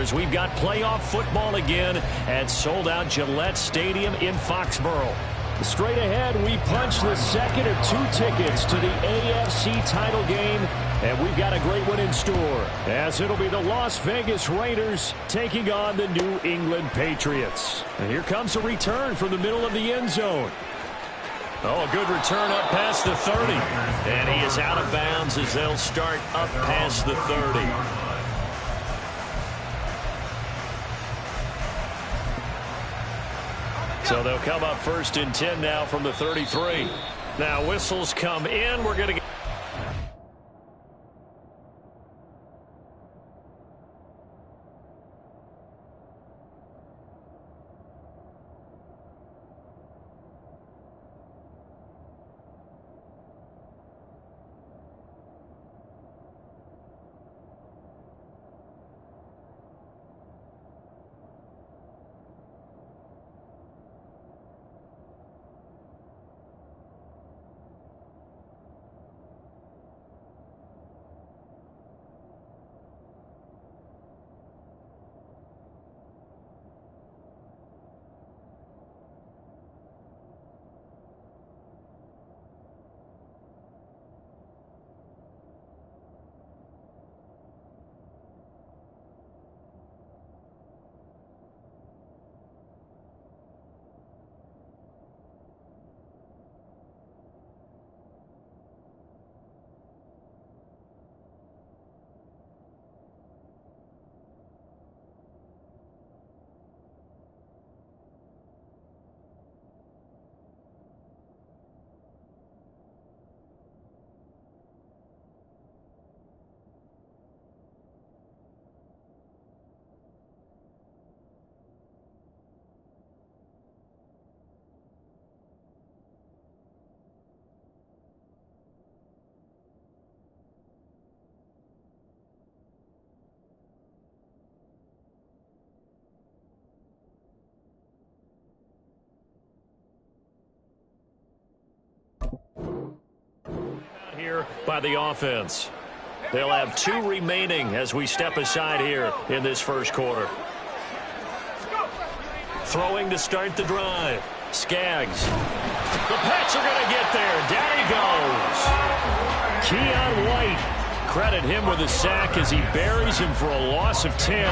as we've got playoff football again at sold-out Gillette Stadium in Foxborough. Straight ahead, we punch the second of 2 tickets to the AFC title game, and we've got a great one in store, as it'll be the Las Vegas Raiders taking on the New England Patriots. And here comes a return from the middle of the end zone. Oh, a good return up past the 30. And he is out of bounds as they'll start up past the 30. So they'll come up 1st and 10 now from the 33. Now whistles come in. We're going to get... here by the offense. They'll have 2 remaining as we step aside here in this first quarter. Throwing to start the drive. Skaggs. The Pats are going to get there. Down he goes. Keon White. Credit him with a sack as he buries him for a loss of 10.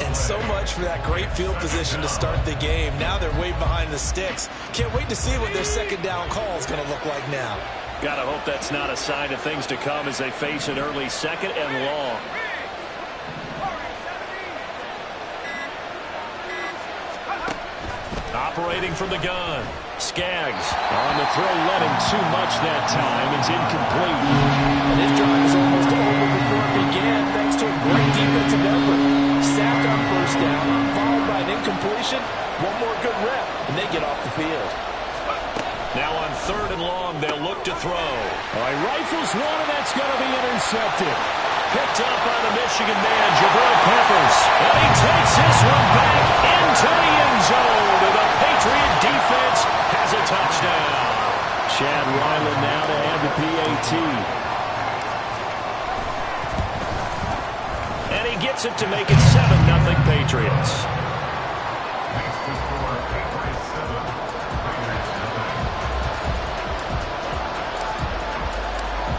And so much for that great field position to start the game. Now they're way behind the sticks. Can't wait to see what their second down call is going to look like now. Gotta hope that's not a sign of things to come as they face an early 2nd and long. Operating from the gun. Skaggs on the throw, led him too much that time. It's incomplete. And his drive is almost over before it began, thanks to a great defensive effort. Sacked on 1st down, followed by an incompletion. One more good rep, and they get off the field. Now on 3rd and long, they'll look to throw. All right, rifles one, and that's going to be intercepted. Picked up by the Michigan man, Jabril Peppers. And he takes this one back into the end zone. And the Patriot defense has a touchdown. Chad Ryland now to add the PAT. And he gets it to make it 7-0 Patriots.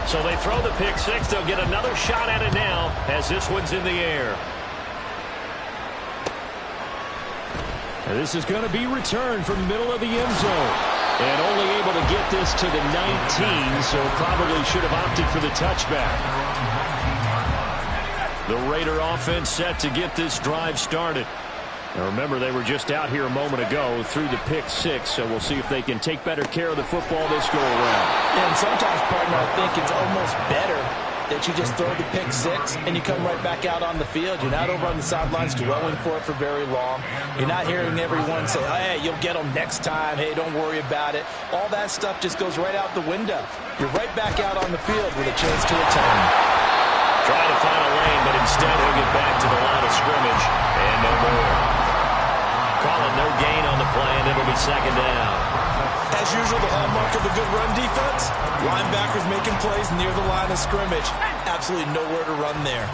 So they throw the pick 6. They'll get another shot at it now as this one's in the air. And this is going to be returned from the middle of the end zone. And only able to get this to the 19, so probably should have opted for the touchback. The Raider offense set to get this drive started. Now remember, they were just out here a moment ago through the pick 6, so we'll see if they can take better care of the football this go around. And sometimes, partner, I think it's almost better that you just throw the pick 6 and you come right back out on the field. You're not over on the sidelines dwelling for it for very long. You're not hearing everyone say, hey, you'll get them next time. Hey, don't worry about it. All that stuff just goes right out the window. You're right back out on the field with a chance to return. Trying to find a lane, but instead he'll get back to the line of scrimmage and no more. Calling no gain on the play, and it'll be 2nd down. As usual, the hallmark of a good run defense, linebackers making plays near the line of scrimmage. Absolutely nowhere to run there.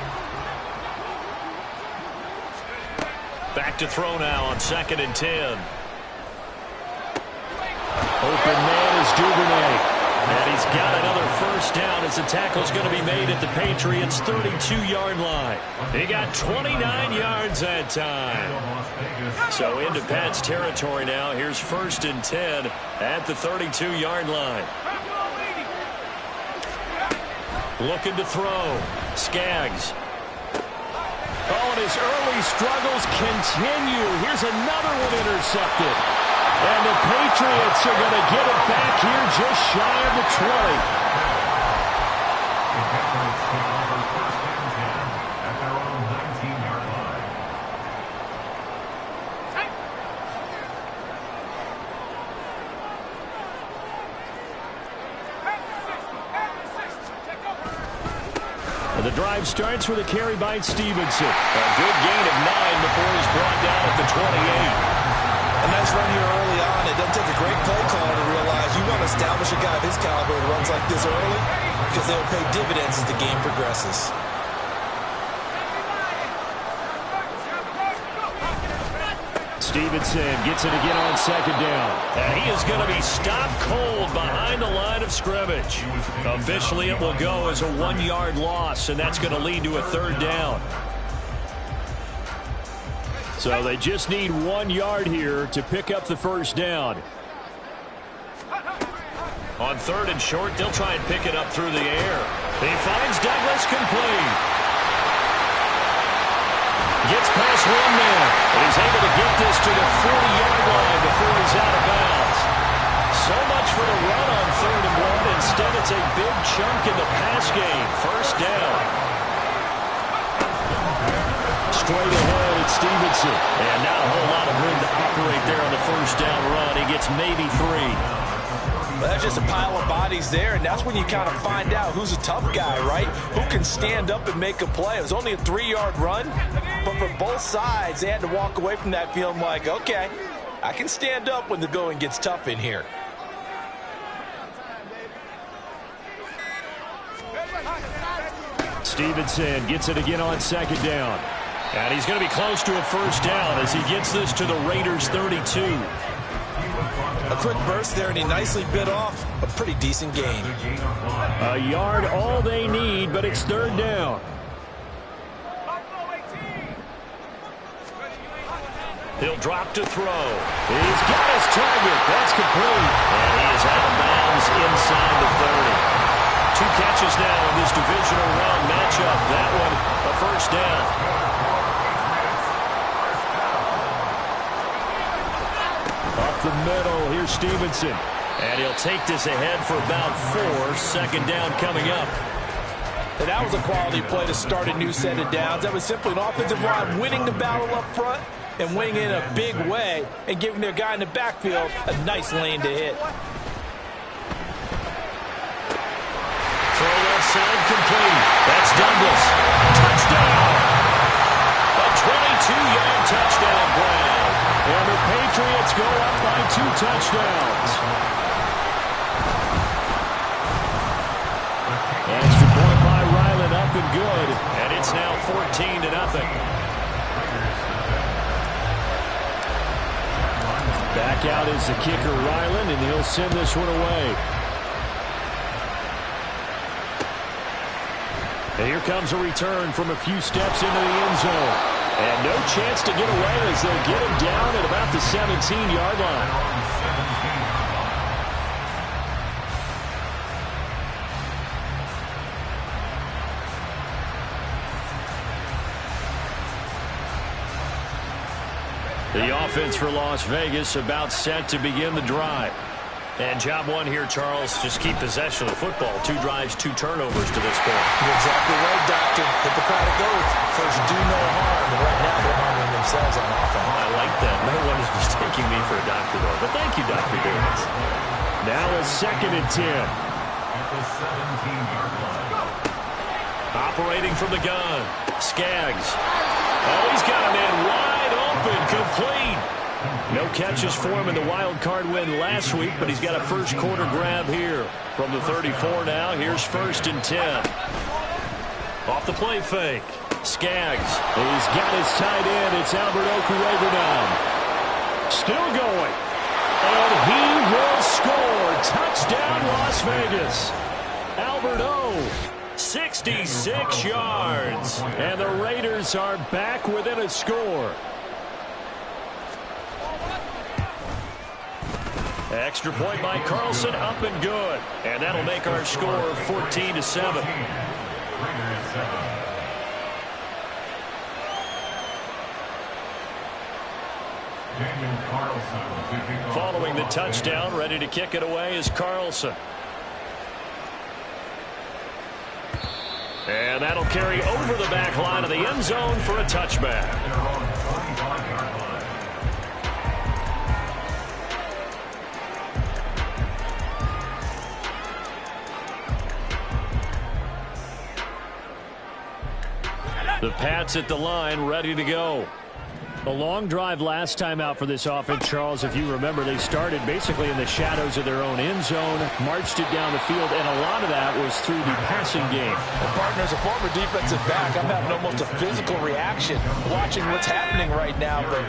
Back to throw now on 2nd and 10. Open man is Duvernay. And he's got another first down as the tackle's going to be made at the Patriots' 32-yard line. He got 29 yards that time. So into Pat's territory now. Here's 1st and 10 at the 32-yard line. Looking to throw. Skaggs. Oh, and his early struggles continue. Here's another one intercepted. And the Patriots are going to get it back here just shy of the 20. And the drive starts with a carry by Stevenson. A good gain of 9 before he's brought down at the 28. A nice run here early on. It doesn't take a great play caller to realize you want to establish a guy of his caliber who runs like this early because they'll pay dividends as the game progresses. Stevenson gets it again on 2nd down. And he is going to be stopped cold behind the line of scrimmage. Officially, it will go as a 1-yard loss, and that's going to lead to a 3rd down. So they just need 1 yard here to pick up the first down. On 3rd and short, they'll try and pick it up through the air. He finds Douglas complete. Gets past one man, and he's able to get this to the 40-yard line before he's out of bounds. So much for the run on 3rd and 1. Instead, it's a big chunk in the pass game. First down. Straight ahead, it's Stevenson. And not a whole lot of room to operate there on the first down run. He gets maybe 3. Well, that's just a pile of bodies there, and that's when you kind of find out who's a tough guy, right? Who can stand up and make a play. It was only a 3-yard run, but for both sides, they had to walk away from that feeling like, okay, I can stand up when the going gets tough in here. Stevenson gets it again on 2nd down. And he's going to be close to a first down as he gets this to the Raiders' 32. A quick burst there, and he nicely bit off a pretty decent gain. A yard all they need, but it's 3rd down. He'll drop to throw. He's got his target. That's complete. And he is out of bounds inside the 30. 2 catches now in this divisional round matchup. That one, a first down. Up the middle, here's Stevenson. And he'll take this ahead for about 4. 2nd down coming up. And that was a quality play to start a new set of downs. That was simply an offensive line winning the battle up front and winning in a big way and giving their guy in the backfield a nice lane to hit. Throw left side complete. That's Douglas. Touchdown! A 22-yard touchdown play. And the Patriots go up by 2 touchdowns. Extra point by Ryland, up and good. And it's now 14-0. Back out is the kicker, Ryland, and he'll send this one away. And here comes a return from a few steps into the end zone. And no chance to get away as they'll get him down at about the 17-yard line. The offense for Las Vegas about set to begin the drive. And job one here, Charles, just keep possession of the football. 2 drives, 2 turnovers to this point. You're exactly right, Doctor. Hippocratic oath. First, do no harm. And right now, they're harming themselves on offense. I like that. No one is mistaking me for a doctor, though. But thank you, Dr. Davis. Now a 2nd and 10. At the 17-yard line. Operating from the gun. Skaggs. Oh, he's got a man wide open, complete. No catches for him in the wild card win last week, but he's got a first quarter grab here. From the 34 now, here's 1st and 10. Off the play fake. Skaggs, he's got his tight end. It's Albert Okuregunan. Still going. And he will score. Touchdown, Las Vegas. Albert O, 66 yards. And the Raiders are back within a score. Extra point by Carlson, up and good. And that'll make our score 14-7. Following the touchdown, ready to kick it away is Carlson. And that'll carry over the back line of the end zone for a touchback. The Pats at the line, ready to go. A long drive last time out for this offense, Charles. If you remember, they started basically in the shadows of their own end zone, marched it down the field, and a lot of that was through the passing game. Well, partner, as a former defensive back, I'm having almost a physical reaction watching what's happening right now. But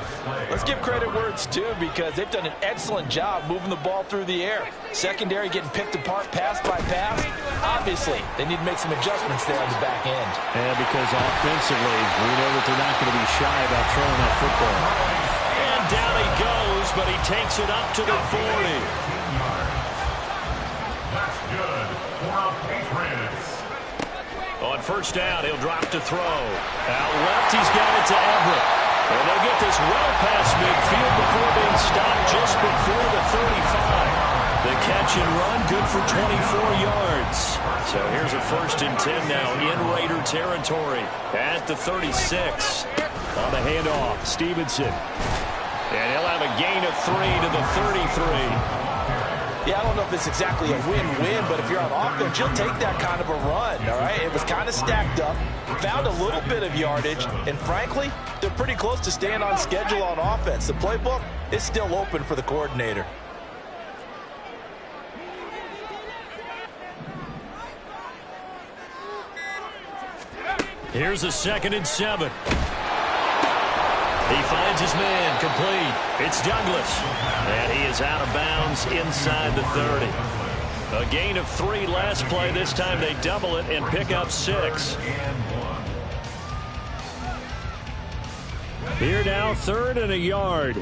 let's give credit where it's due, because they've done an excellent job moving the ball through the air. Secondary getting picked apart pass by pass. Obviously, they need to make some adjustments there on the back end. Yeah, because offensively, we know that they're not going to be shy about throwing that football. And down he goes, but he takes it up to the 40. That's good for our Patriots. On first down, he'll drop to throw. Out left, he's got it to Everett. And they'll get this well past midfield before being stopped just before the 35. The catch and run, good for 24 yards. So here's a 1st and 10 now in Raider territory at the 36. On the handoff, Stevenson. And he'll have a gain of 3 to the 33. Yeah, I don't know if it's exactly a win-win, but if you're on offense, you'll take that kind of a run, all right? It was kind of stacked up, found a little bit of yardage, and frankly, they're pretty close to staying on schedule on offense. The playbook is still open for the coordinator. Here's a 2nd and 7. He finds his man, complete. It's Douglas. And he is out of bounds inside the 30. A gain of 3 last play. This time they double it and pick up 6. Here now, 3rd and a yard.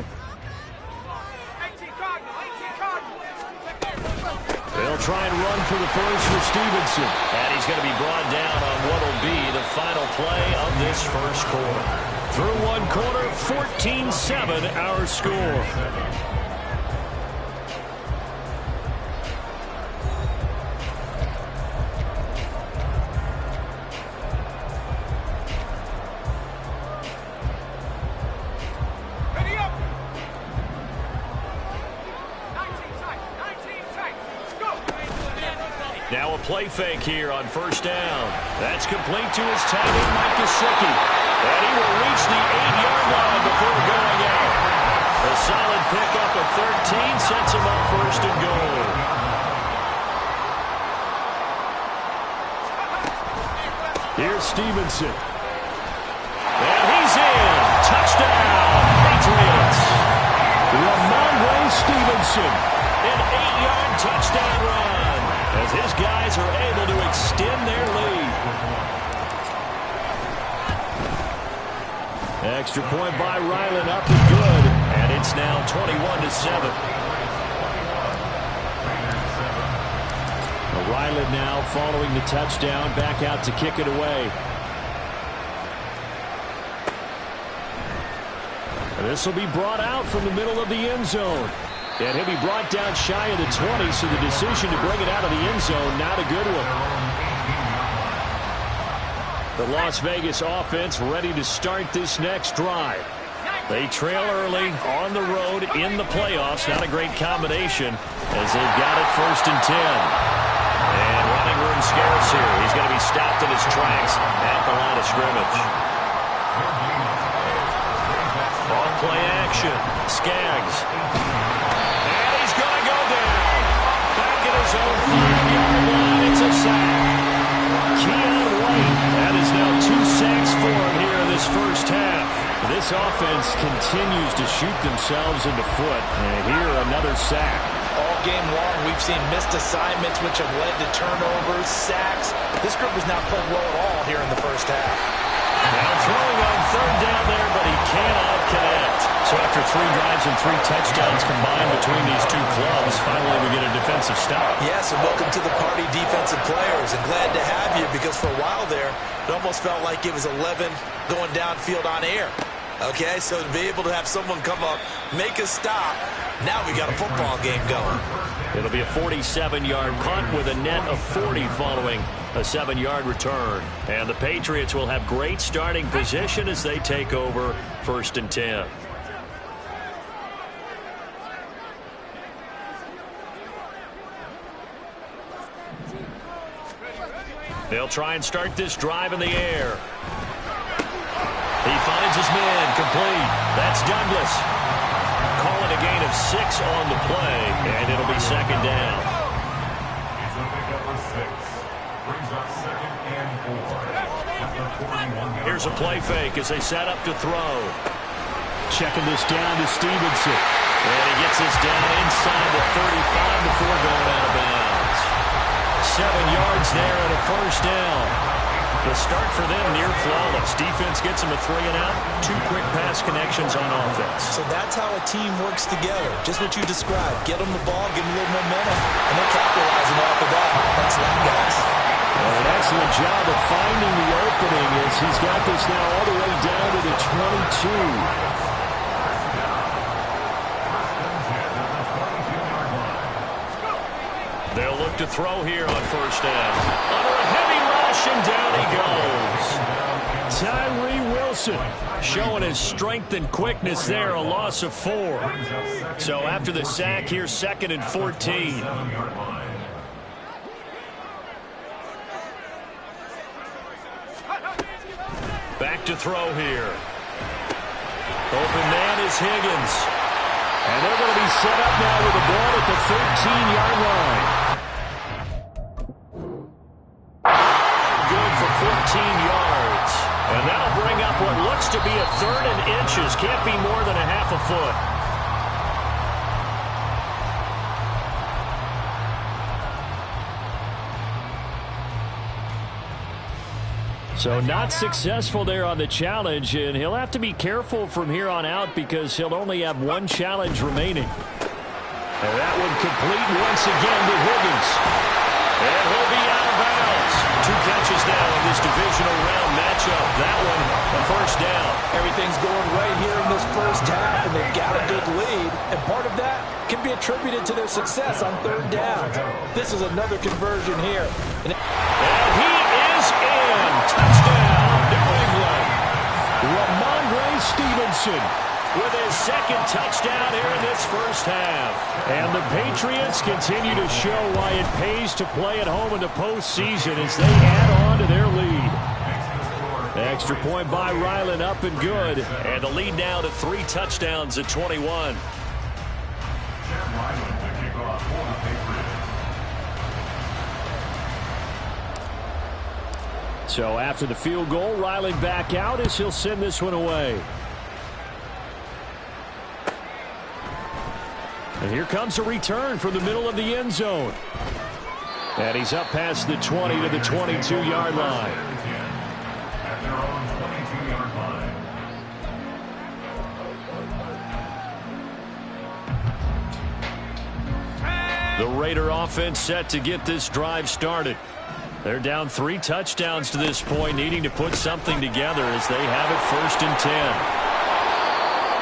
They'll try and run for the first for Stevenson. And he's going to be brought down on what will be the final play of this first quarter. Through one quarter, 14-7 our score. Now a play fake here on first down. That's complete to his tight end, Mike Gesicki. And he will reach the 8-yard line before going out. A solid pickup of 13 sets him up 1st and goal. Here's Stevenson. And he's in. Touchdown, Patriots. Ramondre Stevenson. An 8-yard touchdown run, as his guys are able to extend their lead. Extra point by Ryland, up and good. And it's now 21-7. Ryland now following the touchdown, back out to kick it away. And this will be brought out from the middle of the end zone. And he'll be brought down shy of the 20, so the decision to bring it out of the end zone, not a good one. The Las Vegas offense ready to start this next drive. They trail early on the road in the playoffs. Not a great combination as they've got it 1st and 10. And running room scarce here. He's going to be stopped in his tracks at the line of scrimmage. On play action, Skaggs. And he's going to go down. Back at his own 5-yard line. It's a sack. Keon White. That is now 2 sacks for him. this first half. This offense continues to shoot themselves in the foot. And here, another sack. All game long, we've seen missed assignments, which have led to turnovers, sacks. This group has not played well at all here in the first half. Now throwing on third down there, but he cannot connect. So after 3 drives and 3 touchdowns combined between these two clubs, finally we get a defensive stop. Yes, and welcome to the party, defensive players. And glad to have you, because for a while there, it almost felt like it was 11 going downfield on air. Okay, so to be able to have someone come up, make a stop, now we got a football game going. It'll be a 47-yard punt with a net of 40 following a 7-yard return. And the Patriots will have great starting position as they take over 1st and 10. They'll try and start this drive in the air. He finds his man, complete. That's Douglas. Calling a gain of 6 on the play, and it'll be 2nd down. It's a pickup of 6. Brings up 2nd and 4. At the 41-yard Here's a play fake as they set up to throw. Checking this down to Stevenson. And he gets this down inside the 35 before going out of bounds. 7 yards there and a 1st down. The start for them near flawless. Defense gets them a 3-and-out. 2 quick pass connections on offense. So that's how a team works together. Just what you described. Get them the ball, give them a little momentum, and they're capitalizing off of that. That's that, guys. Well, an excellent job of finding the opening as he's got this now all the way down to the 22. They'll look to throw here on 1st down. Under a heavy rush, and down he goes. Tyree Wilson showing his strength and quickness there, a loss of 4. So after the sack, here's 2nd and 14. Back to throw here. Open man is Higgins. And they're going to be set up now with the ball at the 13-yard line. Good for 14 yards. And that'll bring up what looks to be a 3rd and inches. Can't be more than a half a foot. So not successful there on the challenge, and he'll have to be careful from here on out because he'll only have 1 challenge remaining. And that one complete once again to Higgins. And he'll be out of bounds. 2 catches now in this divisional round matchup. That one, a 1st down. Everything's going right here in this first half, and they've got a good lead. And part of that can be attributed to their success on 3rd down. This is another conversion here. And he is in. Touchdown, New England. Ramondre Stevenson with his 2nd touchdown here in this first half. And the Patriots continue to show why it pays to play at home in the postseason as they add on to their lead. Extra point by Ryland, up and good. And the lead now to 3 touchdowns at 21. So after the field goal, Riley back out as he'll send this one away. And here comes a return from the middle of the end zone. And he's up past the 20 to the 22-yard line. The Raider offense set to get this drive started. They're down 3 touchdowns to this point, needing to put something together as they have it 1st and 10.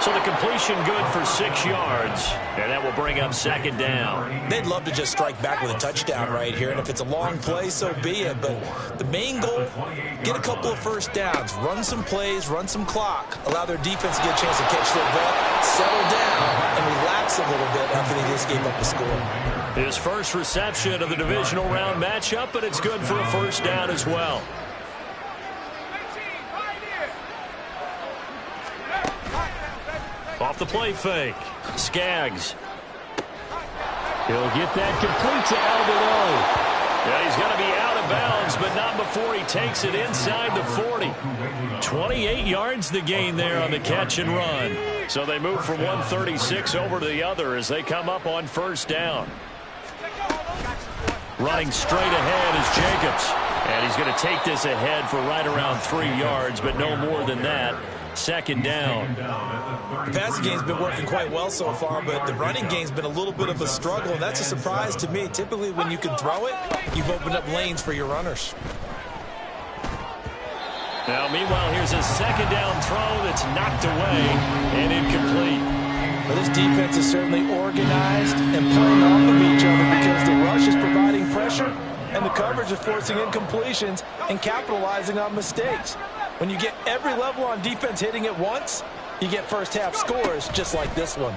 So the completion good for 6 yards, and that will bring up 2nd down. They'd love to just strike back with a touchdown right here, and if it's a long play, so be it. But the main goal, get a couple of 1st downs, run some plays, run some clock, allow their defense to get a chance to catch their breath, settle down, and relax a little bit after they just gave up the score. His first reception of the divisional round matchup, but it's good for a 1st down as well. Off the play fake. Skaggs. He'll get that complete to Alvaro. Yeah, he's going to be out of of bounds, but not before he takes it inside the 40. 28 yards the gain there on the catch and run. So they move from 136 over to the other as they come up on first down. Running straight ahead is Jacobs. And he's going to take this ahead for right around 3 yards, but no more than that. Second down. The passing game's been working quite well so far, but the running game's been a little bit of a struggle, and that's a surprise to me. Typically, when you can throw it, you've opened up lanes for your runners. Now, meanwhile, here's a second down throw that's knocked away and incomplete. Well, this defense is certainly organized and playing off of each other because the rush is providing pressure and the coverage is forcing incompletions and capitalizing on mistakes. When you get every level on defense hitting at once, you get first half scores just like this one.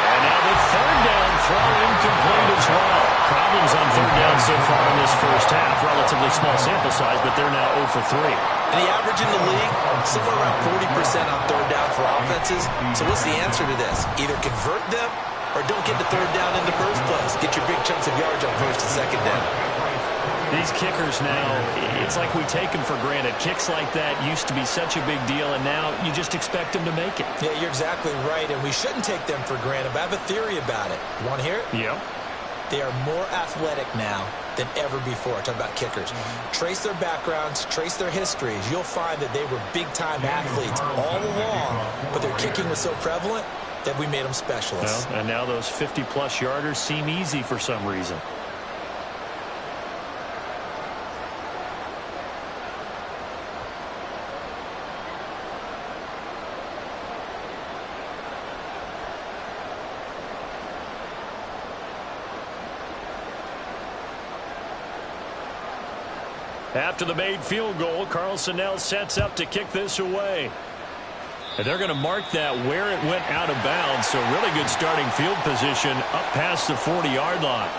And now the third down throw incomplete as well. Problems on third down so far in this first half. Relatively small sample size, but they're now 0 for 3. And the average in the league, somewhere around 40% on third down for offenses. So what's the answer to this? Either convert them or don't get the third down in the first place. Get your big chunks of yards on first and second down. These kickers now, it's like we take them for granted. Kicks like that used to be such a big deal, and now you just expect them to make it. Yeah, you're exactly right, and we shouldn't take them for granted, but I have a theory about it. You want to hear it? Yeah. They are more athletic now than ever before. Talk about kickers. Trace their backgrounds, trace their histories. You'll find that they were big-time athletes all along, but their kicking was so prevalent that we made them specialists. Well, and now those 50-plus yarders seem easy for some reason. After the made field goal, Carlson now sets up to kick this away. And they're going to mark that where it went out of bounds. So really good starting field position up past the 40-yard line.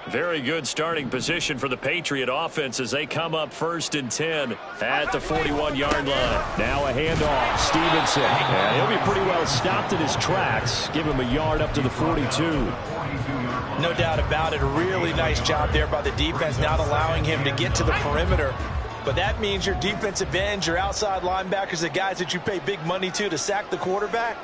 Very good starting position for the Patriot offense as they come up 1st and 10 at the 41-yard line. Now a handoff. Stevenson. And he'll be pretty well stopped in his tracks. Give him a yard up to the 42. No doubt about it. A really nice job there by the defense, not allowing him to get to the perimeter. But that means your defensive ends, your outside linebackers, the guys that you pay big money to sack the quarterback,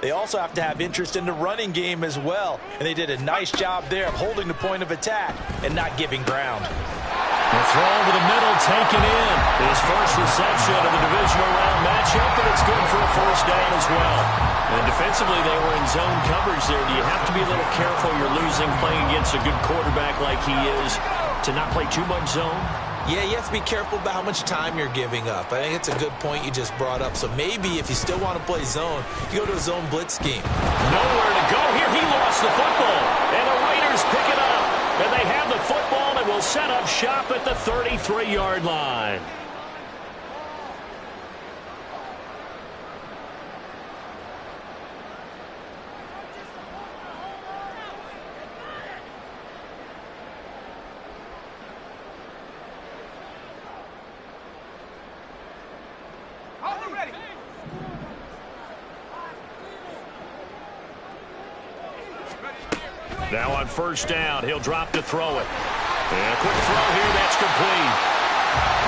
they also have to have interest in the running game as well. And they did a nice job there of holding the point of attack and not giving ground. The throw over the middle taken in. His first reception of the divisional round matchup, and it's good for a first down as well. And defensively, they were in zone coverage there. Do you have to be a little careful? You're losing playing against a good quarterback like he is to not play too much zone? Yeah, you have to be careful about how much time you're giving up. I think it's a good point you just brought up. So maybe if you still want to play zone, you go to a zone blitz scheme. Nowhere to go here. He lost the football. And the Raiders pick it up. And they have the football and will set up shop at the 33-yard line. Now on first down, he'll drop to throw it. And a quick throw here, that's complete.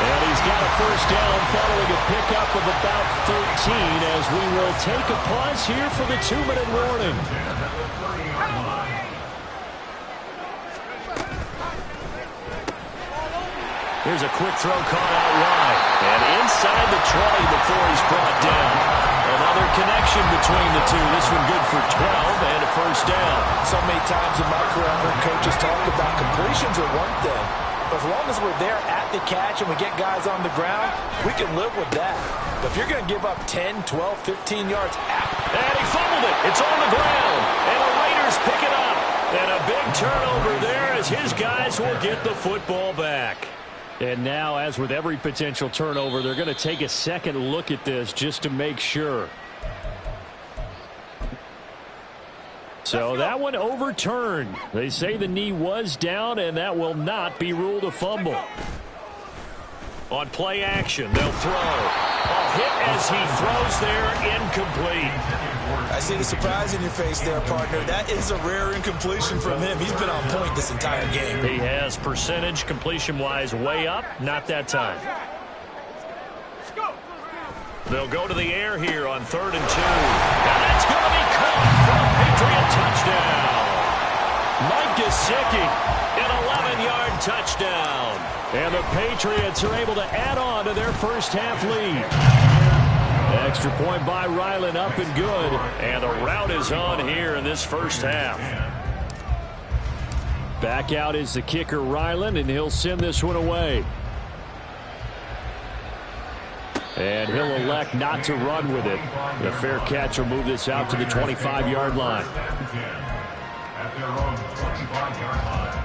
And he's got a first down following a pickup of about 13 as we will take a pause here for the 2-minute warning. Here's a quick throw caught out wide. And inside the 20 before he's brought down. Another connection between the two. This one good for 12 and a first down. So many times in my career I've heard coaches talk about completions are one thing. But as long as we're there at the catch and we get guys on the ground, we can live with that. But if you're going to give up 10, 12, 15 yards and he fumbled it. It's on the ground. And the Raiders pick it up. And a big turnover there as his guys will get the football back. And now, as with every potential turnover, they're going to take a second look at this just to make sure. So that one overturned. They say the knee was down, and that will not be ruled a fumble. On play action, they'll throw. Hit as he throws there, incomplete. I see the surprise in your face there, partner. That is a rare incompletion from him. He's been on point this entire game. He has percentage completion-wise way up, not that time. They'll go to the air here on 3rd and 2. And that's going to be caught for a Patriot touchdown. Mike Gesicki, an 11-yard touchdown. And the Patriots are able to add on to their first half lead. Extra point by Ryland, up and good. And the route is on here in this first half. Back out is the kicker, Ryland, and he'll send this one away. And he'll elect not to run with it. The fair catch will move this out to the 25-yard line. At their own 25-yard line.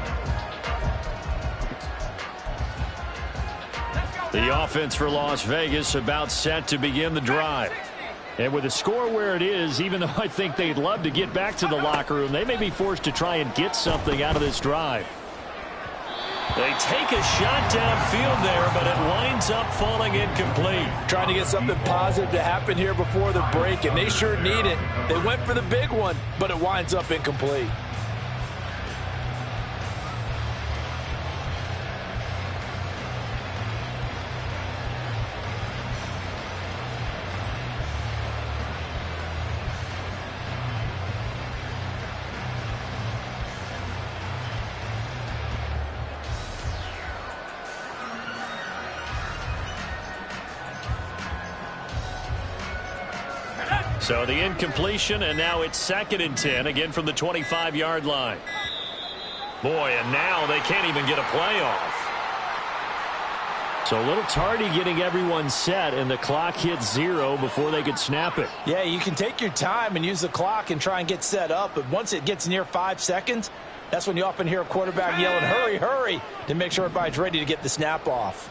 The offense for Las Vegas about set to begin the drive. And with the score where it is, even though I think they'd love to get back to the locker room, they may be forced to try and get something out of this drive. They take a shot downfield there, but it winds up falling incomplete. Trying to get something positive to happen here before the break, and they sure need it. They went for the big one, but it winds up incomplete. So the incompletion, and now it's 2nd and 10, again from the 25-yard line. Boy, and now they can't even get a play off. So a little tardy getting everyone set, and the clock hits 0 before they could snap it. Yeah, you can take your time and use the clock and try and get set up, but once it gets near 5 seconds, that's when you often hear a quarterback yelling, hurry, hurry, to make sure everybody's ready to get the snap off.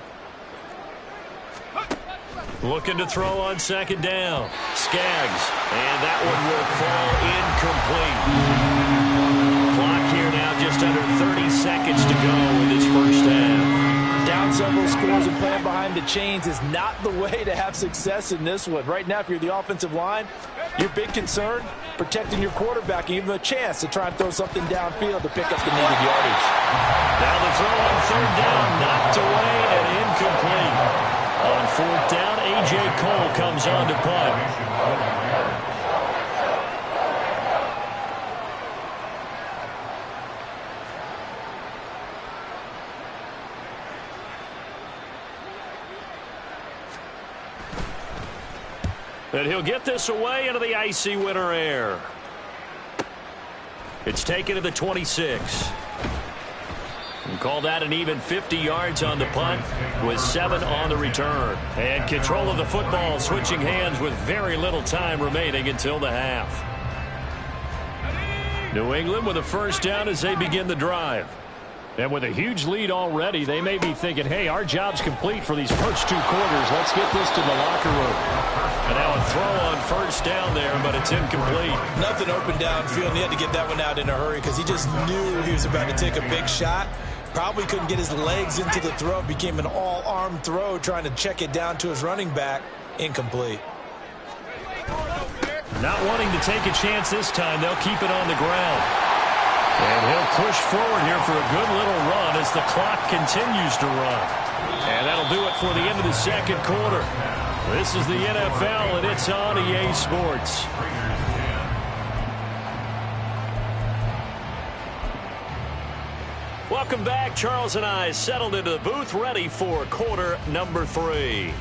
Looking to throw on 2nd down. Skaggs. And that one will fall incomplete. Clock here now just under 30 seconds to go in this first half. Down several scores and playing behind the chains is not the way to have success in this one. Right now, if you're the offensive line, your big concern, protecting your quarterback and give him a chance to try and throw something downfield to pick up the needed yardage. Now the throw on 3rd down, knocked away and incomplete. On 4th down, A.J. Cole comes on to punt. And he'll get this away into the icy winter air. It's taken to the 26. And call that an even 50 yards on the punt with 7 on the return. And control of the football switching hands with very little time remaining until the half. New England with a first down as they begin the drive. And with a huge lead already, they may be thinking, hey, our job's complete for these first 2 quarters. Let's get this to the locker room. And now a throw on 1st down there, but it's incomplete. Nothing open downfield. He had to get that one out in a hurry because he just knew he was about to take a big shot. Probably couldn't get his legs into the throw. Became an all-arm throw trying to check it down to his running back. Incomplete. Not wanting to take a chance this time. They'll keep it on the ground. And he'll push forward here for a good little run as the clock continues to run. And that'll do it for the end of the 2nd quarter. This is the NFL, and it's on EA Sports. Welcome back. Charles and I settled into the booth, ready for quarter number 3.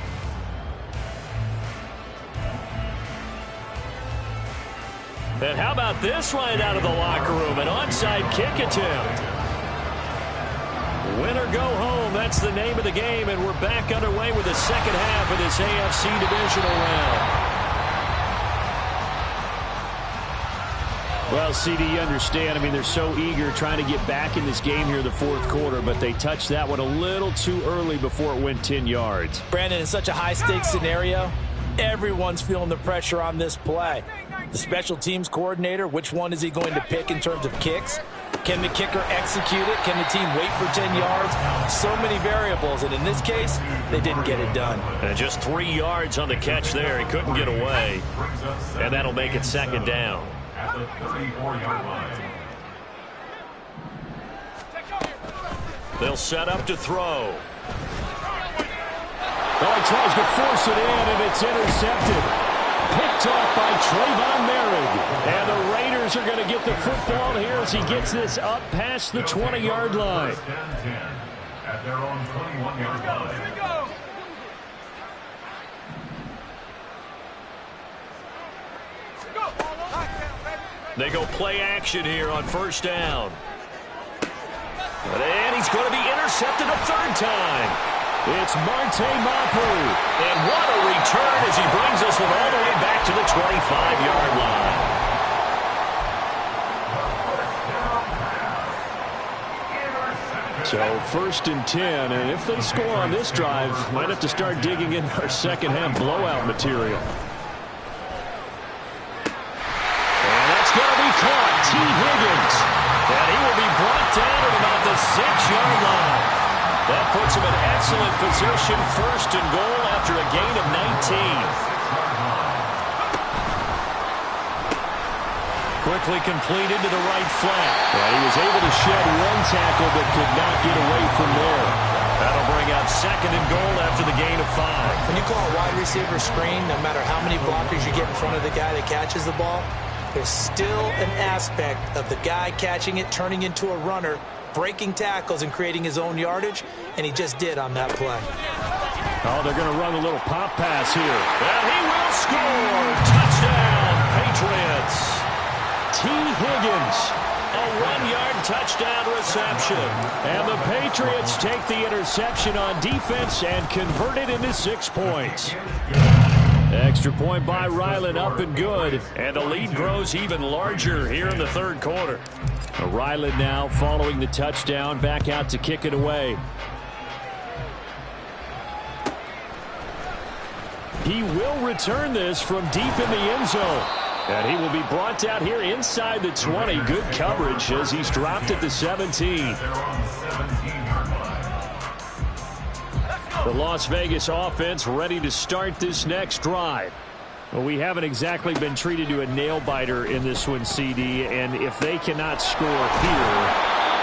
And how about this right out of the locker room? An onside kick attempt. Win or go home, that's the name of the game, and we're back underway with the second half of this AFC divisional round. Well, CD, you understand. I mean, they're so eager trying to get back in this game here in the 4th quarter, but they touched that one a little too early before it went 10 yards. Brandon, in such a high-stakes scenario, everyone's feeling the pressure on this play. The special teams coordinator, which one is he going to pick in terms of kicks? Can the kicker execute it? Can the team wait for 10 yards? So many variables, and in this case, they didn't get it done. And just 3 yards on the catch there. He couldn't get away. And that'll make it second down. At the 34-yard line. They'll set up to throw. Oh, he tries to force it in, and it's intercepted. Picked off by Trayvon Merrick. And the Raiders are going to get the football here as he gets this up past the 20-yard line. First down 10 at their own 21-yard line. They go play action here on first down. And he's going to be intercepted a third time. It's Marte Mapu. And what a return as he brings us all the way back to the 25-yard line. So first and 10, and if they score on this drive, might have to start digging in our second half blowout material. And that's going to be caught. T. Higgins. And he will be brought down at about the 6-yard line. That puts him in excellent position, first and goal after a gain of 19. Quickly completed to the right flat. And he was able to shed one tackle but could not get away from there. That'll bring out second and goal after the gain of 5. When you call a wide receiver screen, no matter how many blockers you get in front of the guy that catches the ball, there's still an aspect of the guy catching it, turning into a runner, breaking tackles and creating his own yardage, and he just did on that play. Oh, they're going to run a little pop pass here. And he will score. Touchdown, Patriots. T. Higgins. A 1-yard touchdown reception. And the Patriots take the interception on defense and convert it into 6 points. Extra point by Ryland, up and good. And the lead grows even larger here in the third quarter. Ryland now following the touchdown, back out to kick it away. He will return this from deep in the end zone. And he will be brought down here inside the 20. Good coverage as he's dropped at the 17. The Las Vegas offense ready to start this next drive. Well, we haven't exactly been treated to a nail-biter in this one, CD, and if they cannot score here,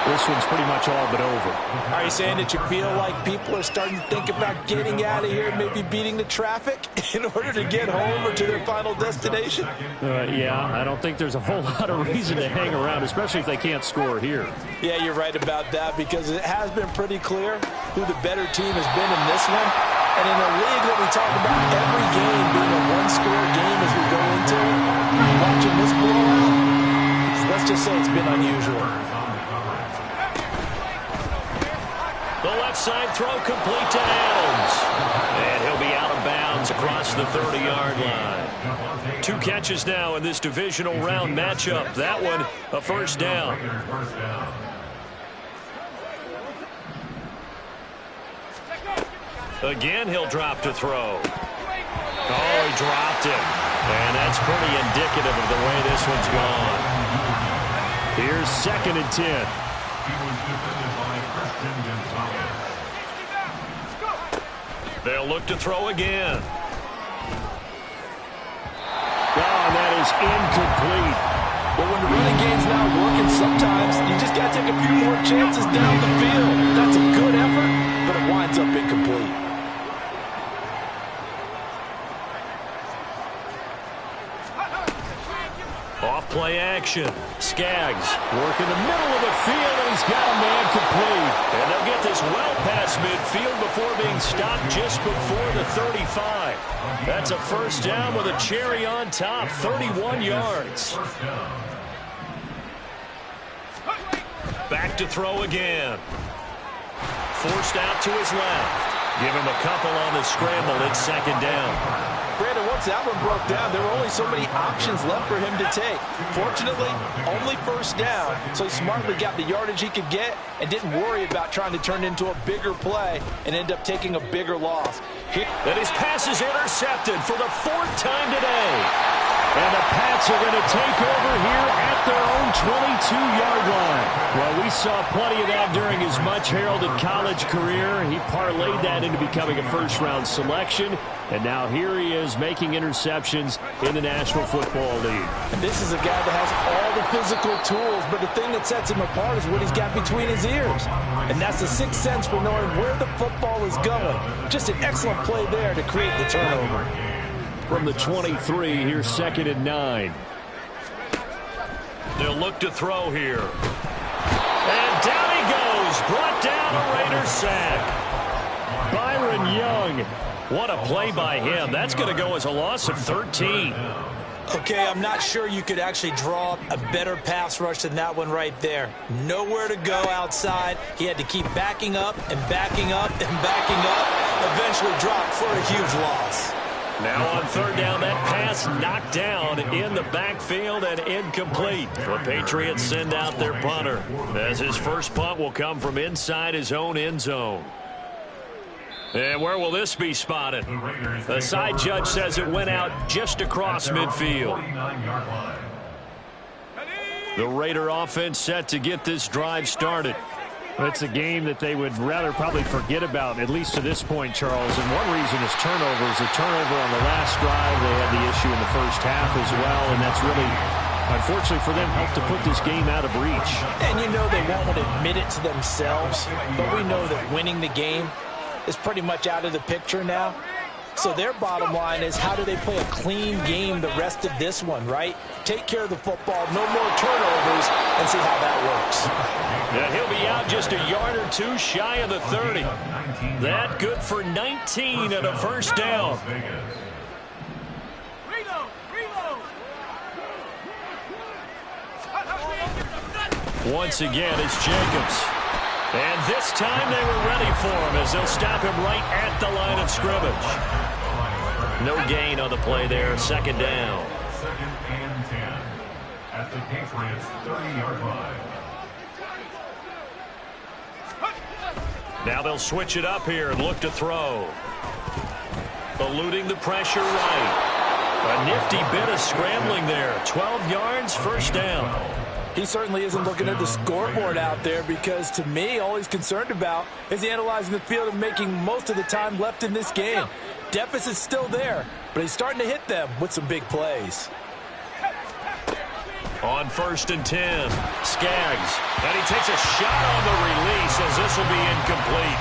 this one's pretty much all but over. Are you saying that you feel like people are starting to think about getting out of here and maybe beating the traffic in order to get home or to their final destination? Yeah, I don't think there's a whole lot of reason to hang around, especially if they can't score here. Yeah, you're right about that, because it has been pretty clear who the better team has been in this one. And in a league that we talk about every game being a one-score game as we go into it, watching this blowout, let's just say it's been unusual. The left side throw complete to Adams. And he'll be out of bounds across the 30-yard line. 2 catches now in this divisional round matchup. That one, a first down. Again, he'll drop to throw. Oh, he dropped it. And that's pretty indicative of the way this one's gone. Here's second and 10. He was defended by Christian Gonzalez. They'll look to throw again. Oh, and that is incomplete. But when the running game's not working, sometimes you just got to take a few more chances down the field. That's a good effort, but it winds up incomplete. Off play action. Skaggs Work in the middle of the field, and he's got a man complete. And they'll get this well past midfield before being stopped just before the 35. That's a first down with a cherry on top, 31 yards. Back to throw again. Forced out to his left. Give him a couple on the scramble. It's second down. Brandon, once that one broke down, there were only so many options left for him to take. Fortunately, only first down, so he smartly got the yardage he could get and didn't worry about trying to turn it into a bigger play and end up taking a bigger loss. And his pass is intercepted for the 4th time today. And the Pats are going to take over here at their own 22-yard line. Well, we saw plenty of that during his much-heralded college career. He parlayed that into becoming a first-round selection, and now here he is making interceptions in the National Football League. And this is a guy that has all the physical tools, but the thing that sets him apart is what he's got between his ears. And that's the sixth sense for knowing where the football is going. Just an excellent play there to create the turnover. From the 23, here's 2nd and 9. They'll look to throw here. And down he goes. Brought down a Raider sack. Byron Young. What a play by him. That's going to go as a loss of 13. Okay, I'm not sure you could actually draw a better pass rush than that one right there. Nowhere to go outside. He had to keep backing up and backing up and backing up. Eventually dropped for a huge loss. Now on 3rd down, that pass knocked down in the backfield and incomplete. The Patriots send out their punter, as his first punt will come from inside his own end zone. And where will this be spotted? The side judge says it went out just across midfield. The Raider offense set to get this drive started. It's a game that they would rather probably forget about, at least to this point, Charles. And one reason is turnovers. A turnover on the last drive. They had the issue in the first half as well, and that's really, unfortunately for them, helped to put this game out of reach. And you know they won't admit it to themselves, but we know that winning the game is pretty much out of the picture now. So their bottom line is, how do they play a clean game the rest of this one, right? Take care of the football, no more turnovers, and see how that works. Yeah, he'll be out just a yard or two shy of the 30. That good for 19 and a first down. Once again, it's Jacobs. And this time they were ready for him as they'll stop him right at the line of scrimmage. No gain on the play there. 2nd down. 2nd and 10 at the Patriots 30-yard line. Now they'll switch it up here and look to throw. Eluding the pressure right. A nifty bit of scrambling there. 12 yards, first down. He certainly isn't looking at the scoreboard out there, because to me, all he's concerned about is analyzing the field and making most of the time left in this game. Deficit's still there, but he's starting to hit them with some big plays. On 1st and 10, Skaggs. And he takes a shot on the release as this will be incomplete.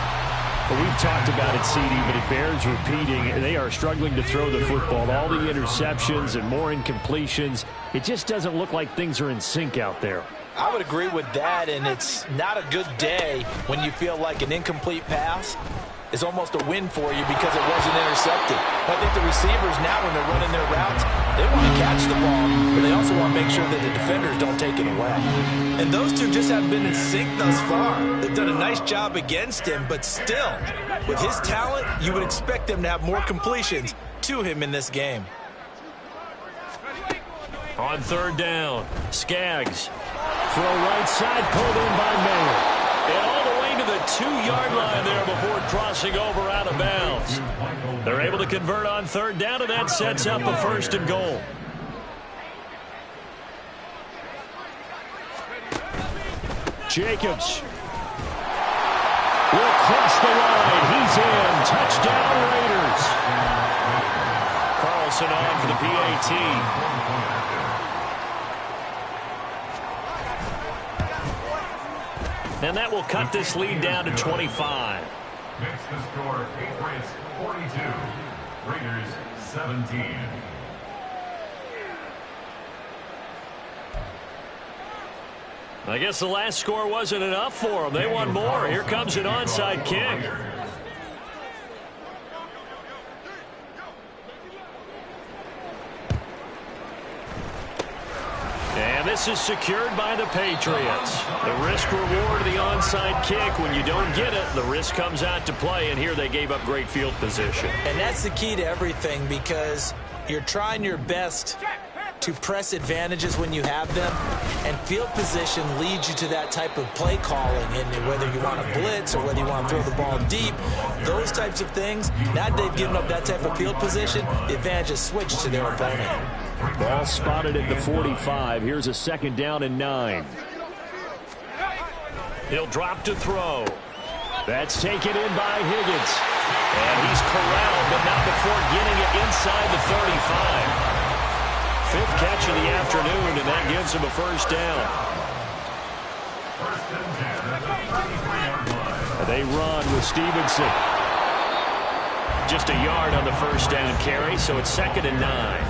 But we've talked about it, CD, but it bears repeating. They are struggling to throw the football. All the interceptions and more incompletions. It just doesn't look like things are in sync out there. I would agree with that, and it's not a good day when you feel like an incomplete pass is almost a win for you because it wasn't intercepted. I think the receivers now, when they're running their routes, they want to catch the ball, but they also want to make sure that the defenders don't take it away. And those two just haven't been in sync thus far. They've done a nice job against him, but still, with his talent, you would expect them to have more completions to him in this game. On 3rd down, Skaggs. Throw right side, pulled in by Mayer. And all the way to the 2-yard line there before crossing over out of bounds. They're able to convert on 3rd down, and that sets up a 1st and goal. Jacobs will cross the line. He's in. Touchdown, Raiders. Carlson on for the PAT. And that will cut this lead down to 25. Makes the score Patriots 42, Raiders 17. I guess the last score wasn't enough for them. They want more. Here comes an onside kick. And this is secured by the Patriots. The risk reward of the onside kick. When you don't get it, the risk comes out to play, and here they gave up great field position. And that's the key to everything, because you're trying your best to press advantages when you have them, and field position leads you to that type of play calling. And whether you want to blitz or whether you want to throw the ball deep, those types of things, now that they've given up that type of field position, the advantage is switched to their opponent. Ball spotted at the 45. Here's a second down and 9. He'll drop to throw. That's taken in by Higgins. And he's corralled, but not before getting it inside the 35. Fifth catch of the afternoon, and that gives him a first down. They run with Stevenson. Just a yard on the first down carry, so it's second and 9.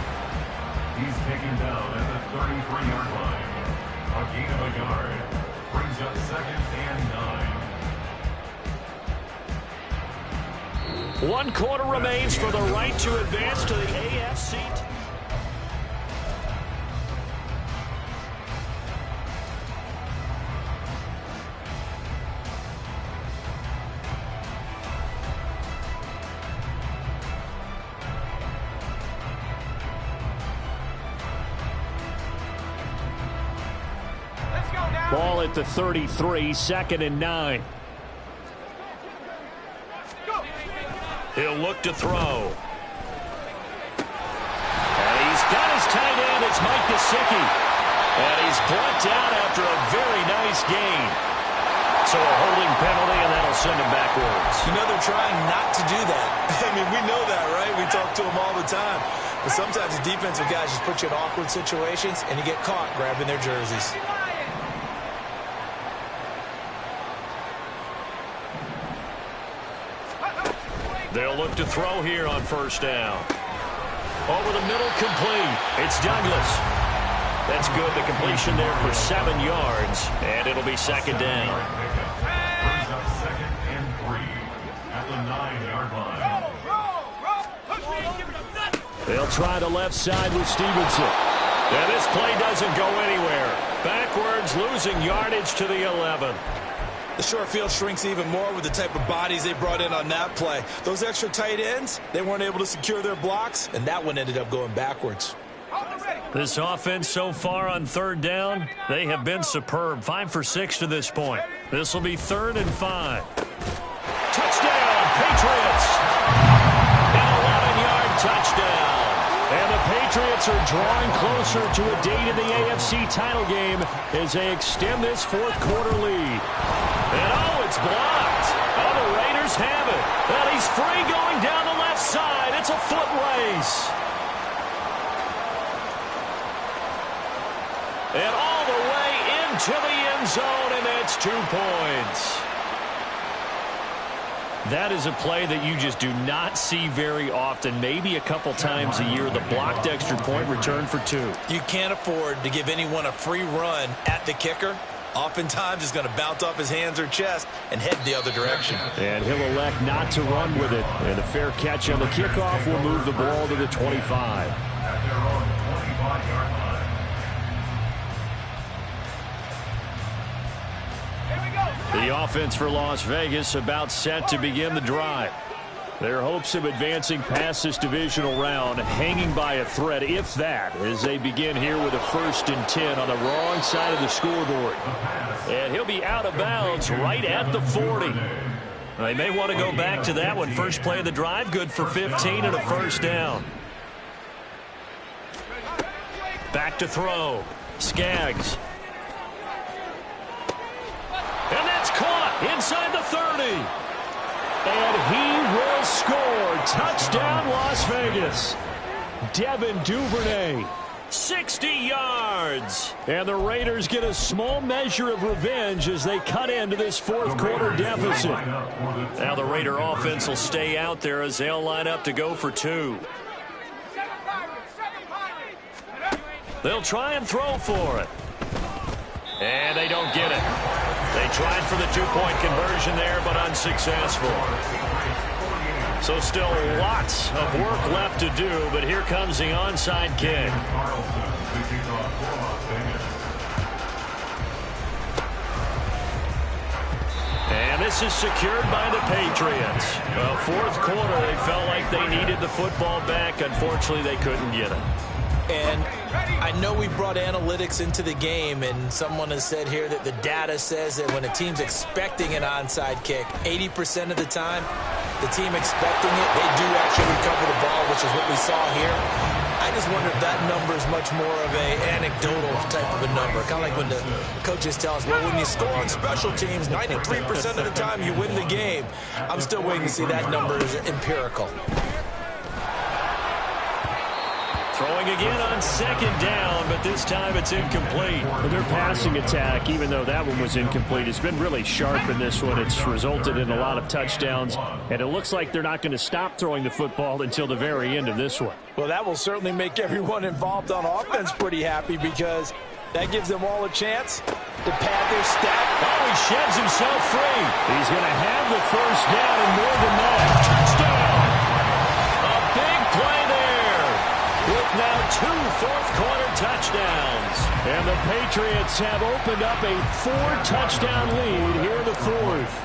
He's taken down at the 33-yard line. A gain of a yard. Brings up second and 9. 1 quarter remains for the right to advance to the AFC. Ball at the 33, second and 9. He'll look to throw. And he's got his tight end. It's Mike Gesicki. And he's brought down after a very nice gain. So a holding penalty, and that'll send him backwards. You know they're trying not to do that. I mean, we know that, right? We talk to them all the time. But sometimes the defensive guys just put you in awkward situations, and you get caught grabbing their jerseys. They'll look to throw here on first down. Over the middle, complete. It's Douglas. That's good. The completion there for 7 yards, and it'll be second down. Brings up second and 3 at the 9-yard line. They'll try the left side with Stevenson. And this play doesn't go anywhere. Backwards, losing yardage to the 11. The short field shrinks even more with the type of bodies they brought in on that play. Those extra tight ends, they weren't able to secure their blocks, and that one ended up going backwards. This offense so far on third down, they have been superb. 5 for 6 to this point. This will be 3rd and 5. Touchdown, Patriots! An 11-yard touchdown. And the Patriots are drawing closer to a date in the AFC title game as they extend this 4th quarter lead. And it's blocked. The Raiders have it. And he's free going down the left side. It's a foot race. And all the way into the end zone, and that's 2 points. That is a play that you just do not see very often, maybe a couple times a year. The blocked extra point return for 2. You can't afford to give anyone a free run at the kicker. Oftentimes, he's going to bounce off his hands or chest and head the other direction. And he'll elect not to run with it. And a fair catch on the kickoff will move the ball to the 25. At their own 25-yard line. The offense for Las Vegas about set to begin the drive. Their hopes of advancing past this divisional round hanging by a thread, if that, as they begin here with a 1st and 10 on the wrong side of the scoreboard. And he'll be out of bounds right at the 40. They may want to go back to that one. First play of the drive, good for 15 and a first down. Back to throw. Skaggs. And that's caught inside the 30. And he will score. Touchdown, Las Vegas. Devin Duvernay, 60 yards. And the Raiders get a small measure of revenge as they cut into this 4th quarter deficit. Now the Raider offense will stay out there as they'll line up to go for 2. They'll try and throw for it. And they don't get it. They tried for the 2-point conversion there, but unsuccessful. So still lots of work left to do, but here comes the onside kick. And this is secured by the Patriots. Well, 4th quarter, they felt like they needed the football back. Unfortunately, they couldn't get it. And I know we brought analytics into the game, and someone has said here that the data says that when a team's expecting an onside kick, 80% of the time, the team expecting it, they do actually recover the ball, which is what we saw here. I just wonder if that number is much more of a anecdotal type of a number. Kind of like when the coaches tell us, well, when you score on special teams, 93% of the time you win the game. I'm still waiting to see that number is empirical. Throwing again on second down, but this time it's incomplete. Their passing attack, even though that one was incomplete, has been really sharp in this one. It's resulted in a lot of touchdowns, and it looks like they're not going to stop throwing the football until the very end of this one. Well, that will certainly make everyone involved on offense pretty happy because that gives them all a chance to pad their stat. Oh, he sheds himself free. He's going to have the first down and more than that. Touchdown! A big play there with now 2 fourth-quarter touchdowns. And the Patriots have opened up a 4-touchdown lead here in the fourth.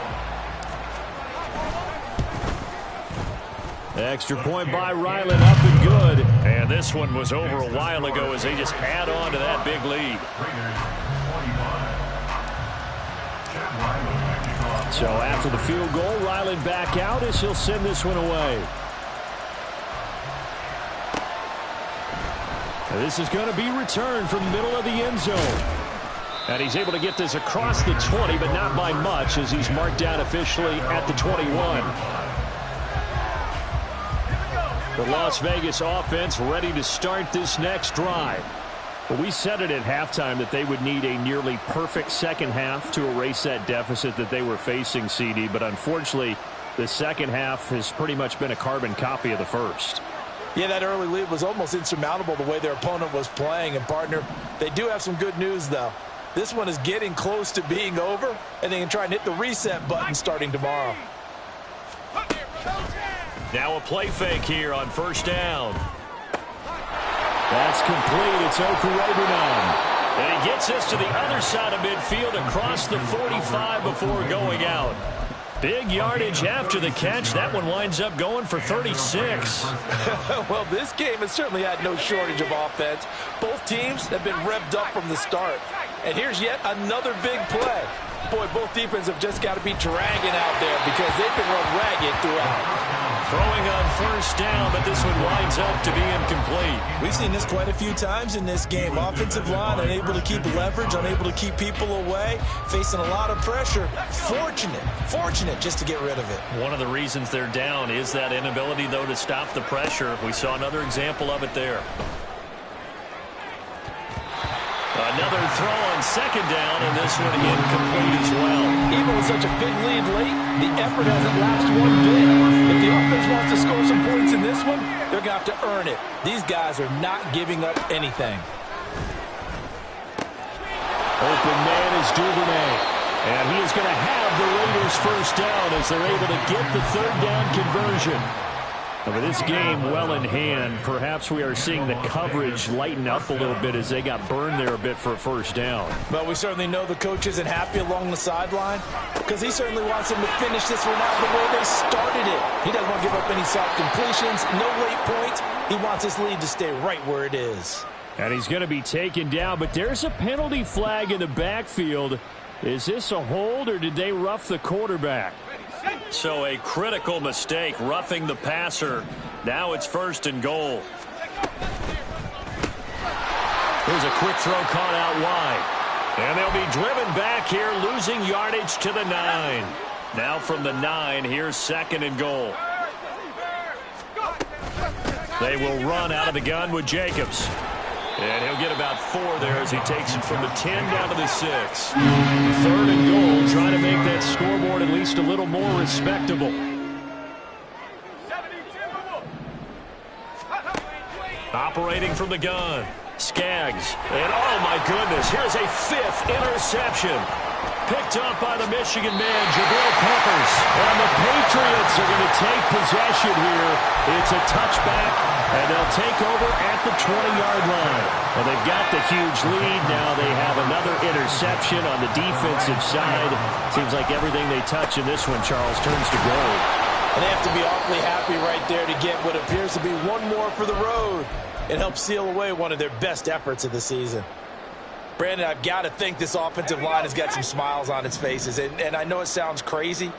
Extra point by Ryland, up and good. And this one was over a while ago as they just add on to that big lead. So after the field goal, Ryland back out as he'll send this one away. And this is going to be returned from the middle of the end zone. And he's able to get this across the 20, but not by much as he's marked down officially at the 21. The Las Vegas offense ready to start this next drive. Well, we said it at halftime that they would need a nearly perfect second half to erase that deficit that they were facing, CD. But unfortunately, the second half has pretty much been a carbon copy of the first. Yeah, that early lead was almost insurmountable the way their opponent was playing. And, partner, they do have some good news, though. This one is getting close to being over, and they can try and hit the reset button starting tomorrow. Now a play fake here on first down. That's complete. It's Okurebunan. And he gets us to the other side of midfield across the 45 before going out. Big yardage after the catch. That one winds up going for 36. Well, this game has certainly had no shortage of offense. Both teams have been revved up from the start. And here's yet another big play. Boy, both defenses have just got to be dragging out there because they've been run ragged throughout. Throwing on first down, but this one winds up to be incomplete. We've seen this quite a few times in this game. Offensive line unable to keep leverage, unable to keep people away, facing a lot of pressure. Fortunate just to get rid of it. One of the reasons they're down is that inability, though, to stop the pressure. We saw another example of it there. Another throw on second down, and this one incomplete as well. Even with such a big lead late, the effort hasn't lapsed one bit. If the offense wants to score some points in this one, they're going to have to earn it. These guys are not giving up anything. Open man is Duvernay. And he is going to have the Raiders first down as they're able to get the third down conversion. With this game well in hand, perhaps we are seeing the coverage lighten up a little bit as they got burned there a bit for a first down. But we certainly know the coach isn't happy along the sideline because he certainly wants them to finish this one out the way they started it. He doesn't want to give up any soft completions, no late points. He wants this lead to stay right where it is. And he's going to be taken down, but there's a penalty flag in the backfield. Is this a hold or did they rough the quarterback? So a critical mistake, roughing the passer. Now it's first and goal. Here's a quick throw caught out wide. And they'll be driven back here, losing yardage to the 9. Now from the 9, here's second and goal. They will run out of the gun with Jacobs. And he'll get about 4 there as he takes it from the 10 down to the 6. Third and goal, trying to make that scoreboard at least a little more respectable. Operating from the gun. Skaggs. And oh my goodness, here's a 5th interception. Picked up by the Michigan man, Jabril Peppers. And the Patriots are going to take possession here. It's a touchback, and they'll take over at the 20-yard line. Well, they've got the huge lead. Now they have another interception on the defensive side. Seems like everything they touch in this one, Charles, turns to gold. And they have to be awfully happy right there to get what appears to be one more for the road. It helps seal away one of their best efforts of the season. Brandon, I've got to think this offensive line has got some smiles on its faces. And I know it sounds crazy,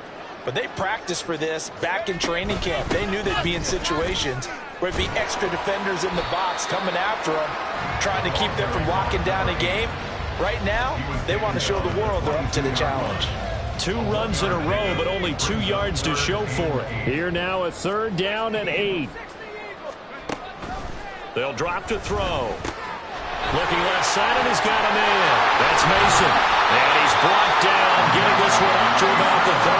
but they practiced for this back in training camp. They knew they'd be in situations where it'd be extra defenders in the box coming after them, trying to keep them from locking down a game. Right now, they want to show the world they're up to the challenge. 2 runs in a row, but only 2 yards to show for it. Here now, a 3rd down and 8. They'll drop to throw. Looking left side, and he's got a man. That's Mason. And he's brought down, getting this one up to about the 35.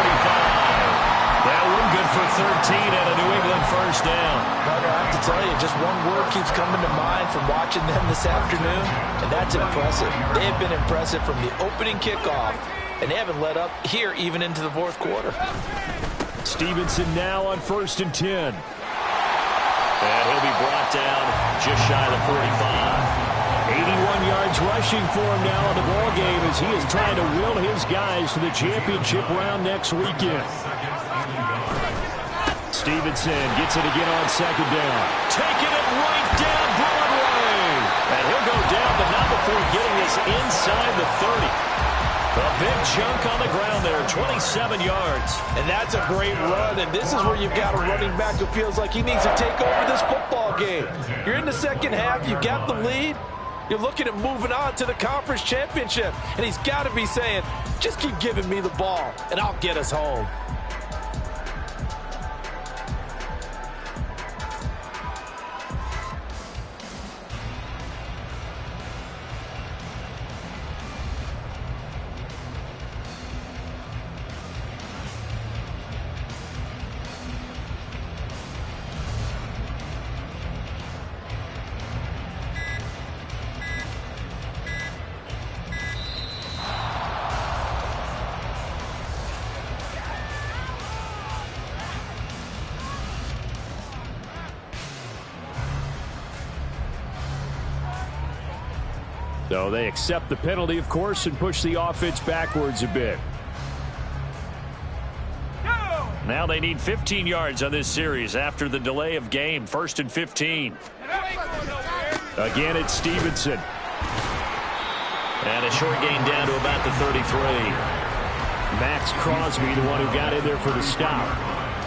That one good for 13 and a New England first down. Carter, I have to tell you, just one word keeps coming to mind from watching them this afternoon, and that's impressive. They have been impressive from the opening kickoff, and they haven't let up here even into the 4th quarter. Stevenson now on 1st and 10. And he'll be brought down just shy of the 45. 81 yards rushing for him now in the ball game as he is trying to will his guys to the championship round next weekend. Stevenson gets it again on 2nd down. Taking it right down Broadway. And he'll go down, but not before getting this inside the 30. A big chunk on the ground there, 27 yards. And that's a great run, and this is where you've got a running back who feels like he needs to take over this football game. You're in the 2nd half, you've got the lead. You're looking at moving on to the conference championship, and he's got to be saying, just keep giving me the ball, and I'll get us home. So they accept the penalty, of course, and push the offense backwards a bit. Now they need 15 yards on this series after the delay of game. 1st and 15. Again, it's Stevenson. And a short gain down to about the 33. Max Crosby, the one who got in there for the stop.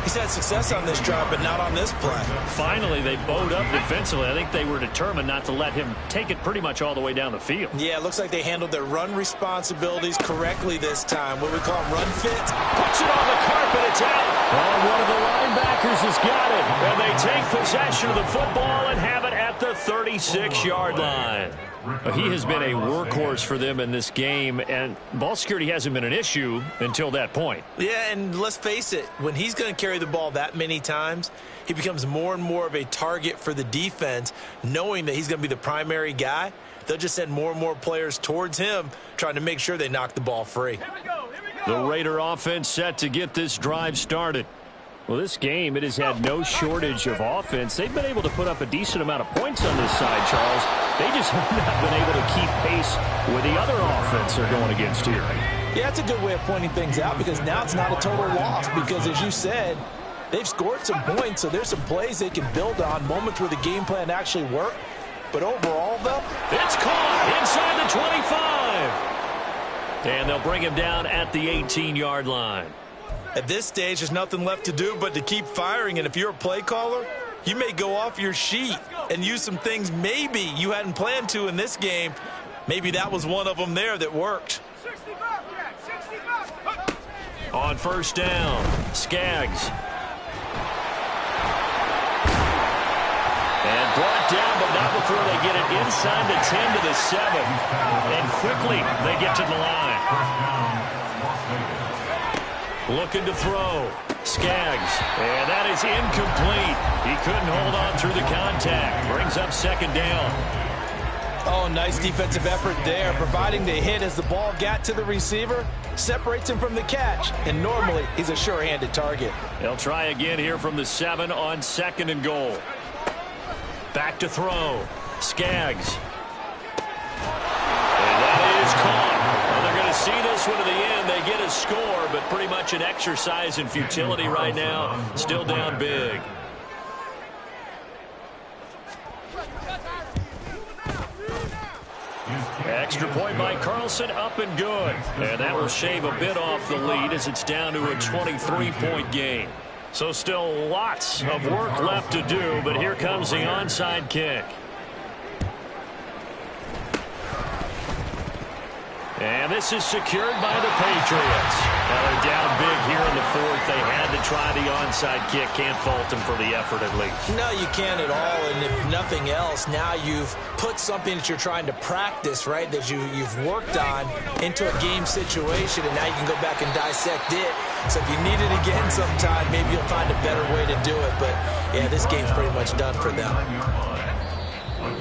He's had success on this drive, but not on this play. Finally, they bowed up defensively. I think they were determined not to let him take it pretty much all the way down the field. Yeah, it looks like they handled their run responsibilities correctly this time. What we call them run fits. Puts it on the carpet. It's out. Oh, one of the linebackers has got it. And they take possession of the football and have it at the 36-yard line. He has been a workhorse for them in this game, and ball security hasn't been an issue until that point. Yeah, and let's face it, when he's going to carry the ball that many times, he becomes more and more of a target for the defense, knowing that he's going to be the primary guy. They'll just send more and more players towards him, trying to make sure they knock the ball free. The Raider offense set to get this drive started. Well, this game, it has had no shortage of offense. They've been able to put up a decent amount of points on this side, Charles. They just have not been able to keep pace with the other offense they're going against here. Yeah, that's a good way of pointing things out because now it's not a total loss because, as you said, they've scored some points, so there's some plays they can build on, moments where the game plan actually worked. But overall, though, it's caught inside the 25. And they'll bring him down at the 18-yard line. At this stage, there's nothing left to do but to keep firing. And if you're a play caller, you may go off your sheet and use some things maybe you hadn't planned to in this game. Maybe that was one of them there that worked. On 1st down, Skaggs. And brought down, but not before they get it inside the 10 to the 7. And quickly they get to the line. Looking to throw. Skaggs. And that is incomplete. He couldn't hold on through the contact. Brings up 2nd down. Oh, nice defensive effort there, providing the hit as the ball got to the receiver, separates him from the catch, and normally he's a sure-handed target. They'll try again here from the 7 on 2nd and goal. Back to throw. Skaggs. And that is caught. Well, they're going to see this one to the end. They get a score, but pretty much an exercise in futility right now. Still down big. Extra point by Carlson, up and good. And that will shave a bit off the lead as it's down to a 23-point game. So still lots of work left to do, but here comes the onside kick. And this is secured by the Patriots. Now they're down big here in the fourth. They had to try the onside kick. Can't fault them for the effort at least. No, you can't at all. And if nothing else, now you've put something that you're trying to practice, right, that you've worked on into a game situation, and now you can go back and dissect it. So if you need it again sometime, maybe you'll find a better way to do it. But, yeah, this game's pretty much done for them.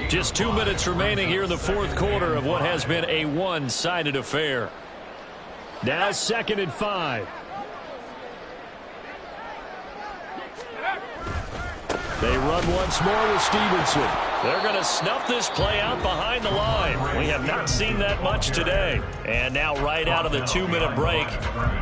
Just 2 minutes remaining here in the fourth quarter of what has been a one-sided affair. Now 2nd and 5. They run once more with Stevenson. They're going to snuff this play out behind the line. We have not seen that much today. And now right out of the 2-minute break,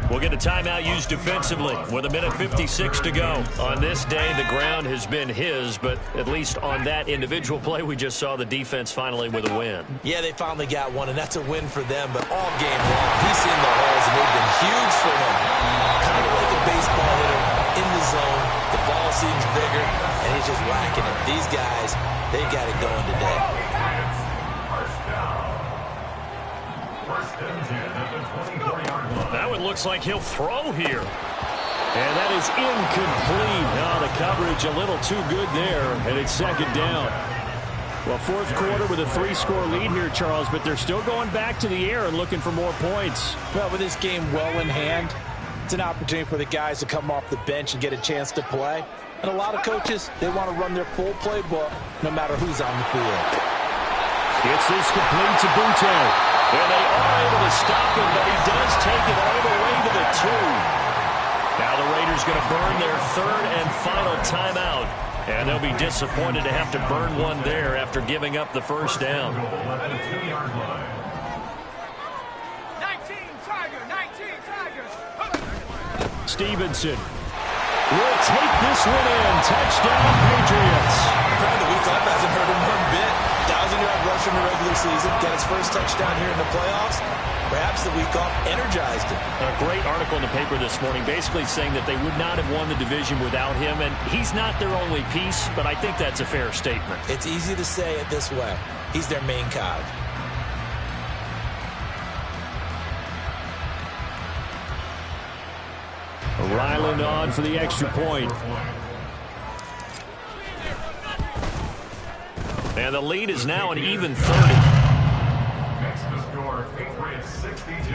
we'll get a timeout used defensively with 1:56 to go. On this day, the ground has been his, but at least on that individual play, we just saw the defense finally with a win. Yeah, they finally got one, and that's a win for them, but all game long, he's seen the holes, and they've been huge for him. Kind of like a baseball hitter in the zone. The ball seems bigger, and he's just whacking it. These guys, they got it going today. That one looks like he'll throw here. And that is incomplete. Now the coverage a little too good there, and it's 2nd down. Well, fourth quarter with a 3-score lead here, Charles, but they're still going back to the air and looking for more points. Well, with this game well in hand, it's an opportunity for the guys to come off the bench and get a chance to play. And a lot of coaches, they want to run their full playbook no matter who's on the field. Gets this complete to Butte. And they are able to stop him, but he does take it all the way to the 2. Now the Raiders going to burn their 3rd and final timeout. And they'll be disappointed to have to burn one there after giving up the first down. 19 Tigers. Stevenson will take this one in. Touchdown, Patriots. The week off hasn't hurt him one bit. 1,000-yard rush in the regular season. Got his first touchdown here in the playoffs. Perhaps the week off energized him. A great article in the paper this morning basically saying that they would not have won the division without him. And he's not their only piece, but I think that's a fair statement. It's easy to say it this way. He's their main cog. Ryland on for the extra point. And the lead is now an even 30. Next to score, Patriots 62,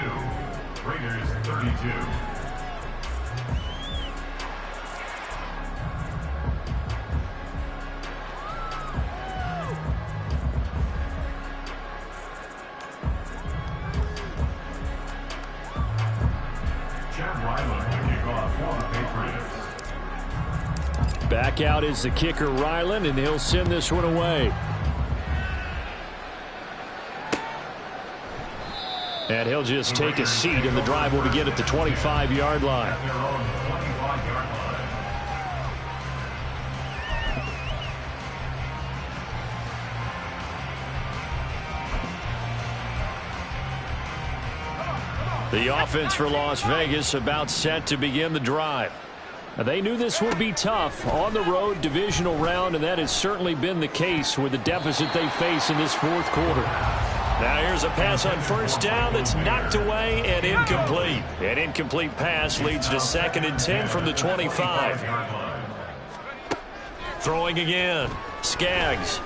Raiders 32. Back out is the kicker, Ryland, and he'll send this one away. And he'll just take a seat, and the drive will begin at the 25-yard line. The offense for Las Vegas about set to begin the drive. They knew this would be tough on the road divisional round, and that has certainly been the case with the deficit they face in this fourth quarter. Now here's a pass on first down that's knocked away and incomplete. An incomplete pass leads to 2nd and 10 from the 25. Throwing again. Skaggs.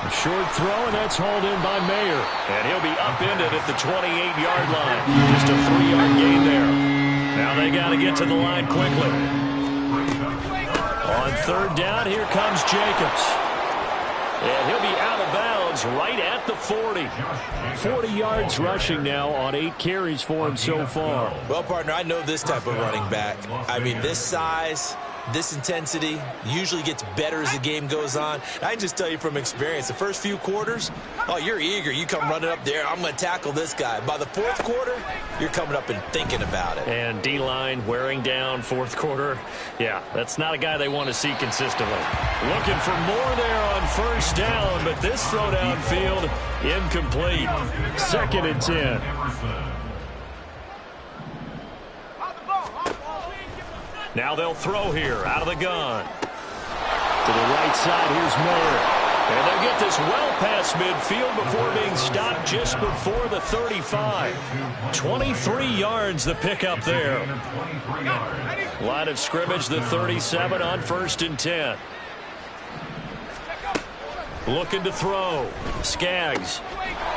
A short throw, and that's hauled in by Mayer. And he'll be upended at the 28-yard line. Just a 3-yard gain there. Now they got to get to the line quickly. On 3rd down, here comes Jacobs. And he'll be out of bounds right at the 40. 40 yards rushing now on 8 carries for him so far. Well, partner, I know this type of running back. I mean, this size, this intensity usually gets better as the game goes on. I can just tell you from experience, the first few quarters, oh, you're eager. You come running up there, I'm going to tackle this guy. By the 4th quarter, you're coming up and thinking about it. And D-line wearing down 4th quarter. Yeah, that's not a guy they want to see consistently. Looking for more there on first down, but this throw downfield incomplete. 2nd and 10. Now they'll throw here out of the gun. To the right side, here's Mayer. And they'll get this well past midfield before being stopped just before the 35. 23 yards the pickup there. Line of scrimmage, the 37 on 1st and 10. Looking to throw. Skaggs.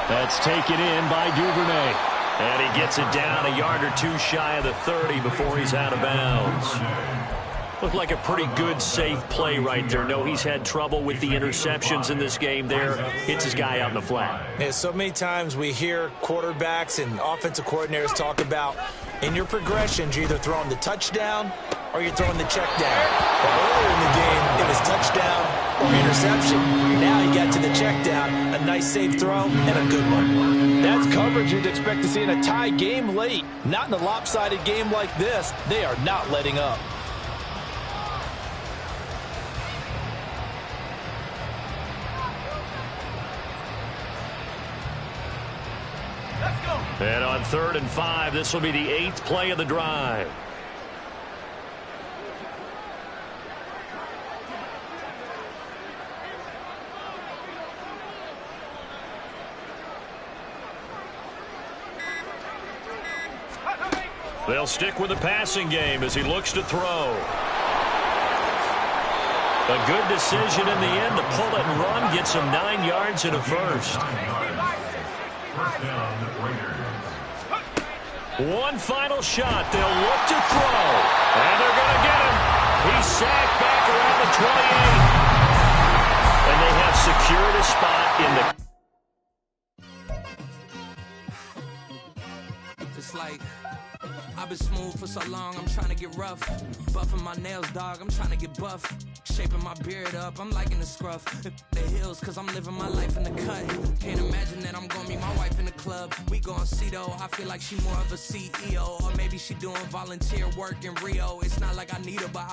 That's taken in by Duvernay. And he gets it down a yard or two shy of the 30 before he's out of bounds. Looked like a pretty good, safe play right there. No, he's had trouble with the interceptions in this game there. Hits his guy out in the flat. Yeah, so many times we hear quarterbacks and offensive coordinators talk about in your progressions, you're either throwing the touchdown or you're throwing the check down. But earlier in the game, it was touchdown or interception. Now you got to the check down, a nice safe throw, and a good one. That's coverage you'd expect to see in a tie game late. Not in a lopsided game like this. They are not letting up. And on 3rd and 5, this will be the 8th play of the drive. They'll stick with the passing game as he looks to throw. A good decision in the end to pull it and run, gets him 9 yards and a first. First down, Raiders. One final shot. They'll look to throw. And they're going to get him. He's sacked back around the 28. And they have secured a spot in the... It's like I've been smooth for so long, I'm trying to get rough. Buffing my nails, dog, I'm trying to get buff. Shaping my beard up, I'm liking the scruff. The hills, cause I'm living my life in the cut. Can't imagine that I'm gonna meet my wife in the club. We gon' see though, I feel like she more of a CEO. Or maybe she doing volunteer work in Rio. It's not like I need her, but